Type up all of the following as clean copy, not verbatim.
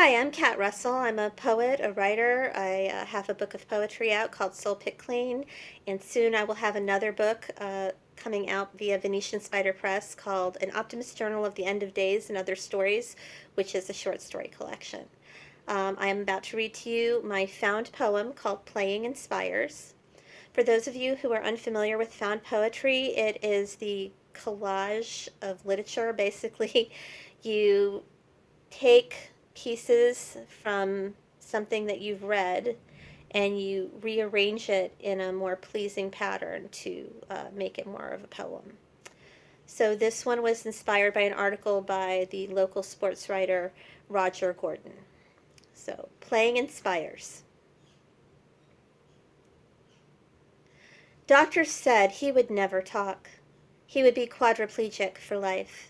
Hi, I'm Kat Russell. I'm a poet, a writer. I have a book of poetry out called Soul Pick Clean, and soon I will have another book coming out via Venetian Spider Press called An Optimist Journal of the End of Days and Other Stories, which is a short story collection. I am about to read to you my found poem called Playing Inspires. For those of you who are unfamiliar with found poetry, it is the collage of literature. Basically, you take pieces from something that you've read and you rearrange it in a more pleasing pattern to make it more of a poem. So this one was inspired by an article by the local sports writer Roger Gordon. So, Playing Inspires. Doctors said he would never talk. He would be quadriplegic for life.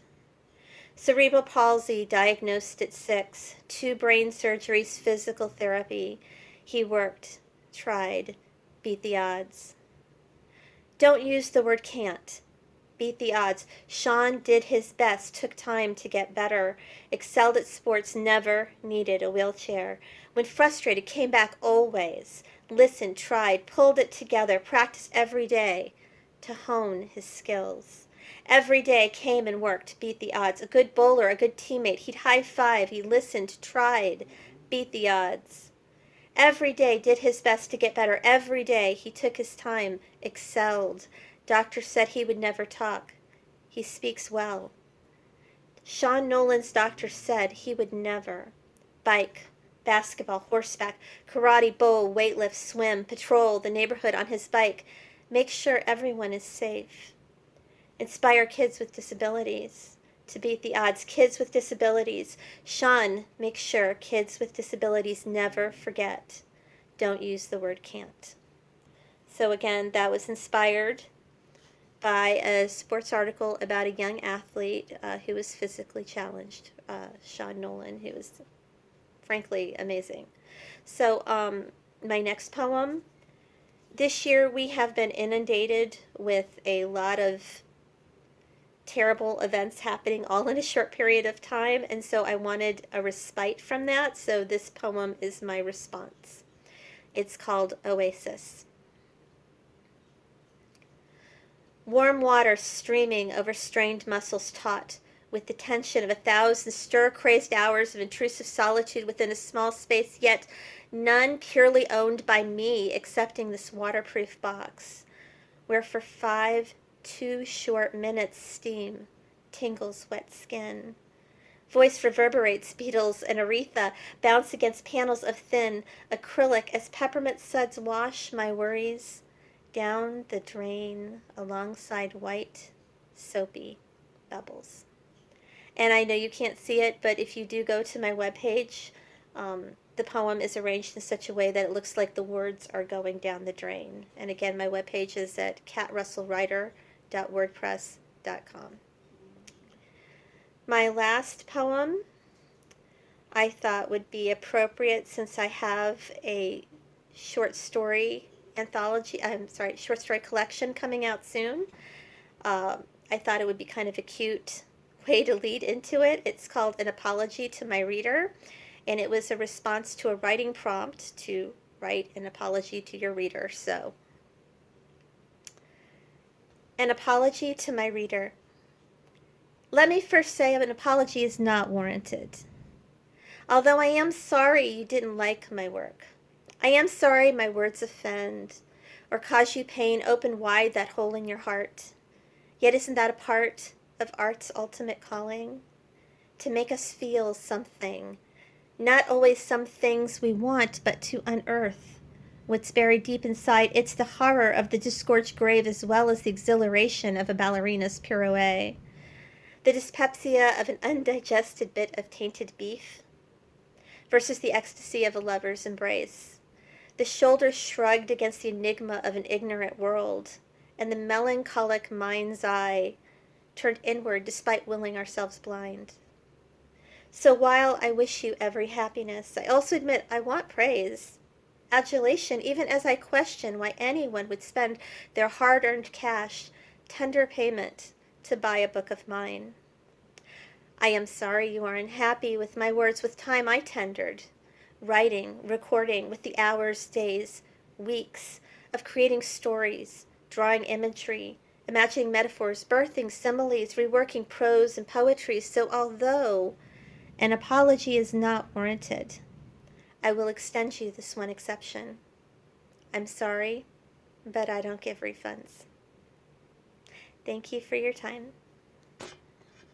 Cerebral palsy diagnosed at 6, 2 brain surgeries, physical therapy. He worked, tried, beat the odds. Don't use the word can't. Beat the odds. Sean did his best, took time to get better, excelled at sports, never needed a wheelchair. When frustrated, came back always, listened, tried, pulled it together, practiced every day to hone his skills. Every day came and worked, beat the odds. A good bowler, a good teammate. He'd high five, he listened, tried, beat the odds. Every day did his best to get better. Every day he took his time, excelled. Doctor said he would never talk. He speaks well. Sean Nolan's doctor said he would never. Bike, basketball, horseback, karate, bowl, weightlift, swim, patrol the neighborhood on his bike. Make sure everyone is safe. Inspire kids with disabilities to beat the odds. Kids with disabilities. Sean, make sure kids with disabilities never forget. Don't use the word can't. So again, that was inspired by a sports article about a young athlete who was physically challenged, Sean Nolan, who was frankly amazing. So my next poem. This year we have been inundated with a lot of terrible events happening all in a short period of time, and so I wanted a respite from that, so this poem is my response. It's called Oasis. Warm water streaming over strained muscles taut with the tension of 1,000 stir-crazed hours of intrusive solitude within a small space, yet none purely owned by me excepting this waterproof box, where for 5 2 short minutes steam tingles wet skin. Voice reverberates, beetles and aretha bounce against panels of thin acrylic as peppermint suds wash my worries down the drain alongside white, soapy bubbles. And I know you can't see it, but if you do go to my webpage, the poem is arranged in such a way that it looks like the words are going down the drain. And again, my webpage is at catrussellwriter.wordpress.com. My last poem I thought would be appropriate since I have a short story short story collection coming out soon. I thought it would be kind of a cute way to lead into it. It's called An Apology to My Reader, and it was a response to a writing prompt to write an apology to your reader. So, an apology to my reader. Let me first say an apology is not warranted. Although I am sorry you didn't like my work. I am sorry my words offend or cause you pain, open wide that hole in your heart. Yet isn't that a part of art's ultimate calling? To make us feel something. Not always some things we want, but to unearth what's buried deep inside. It's the horror of the disgorged grave as well as the exhilaration of a ballerina's pirouette. The dyspepsia of an undigested bit of tainted beef versus the ecstasy of a lover's embrace. The shoulders shrugged against the enigma of an ignorant world, and the melancholic mind's eye turned inward despite willing ourselves blind. So while I wish you every happiness, I also admit I want praise, adulation, even as I question why anyone would spend their hard-earned cash, tender payment, to buy a book of mine. I am sorry you are unhappy with my words with time I tendered, writing, recording with the hours, days, weeks of creating stories, drawing imagery, imagining metaphors, birthing similes, reworking prose and poetry. So although an apology is not warranted, I will extend you this one exception. I'm sorry, but I don't give refunds. Thank you for your time.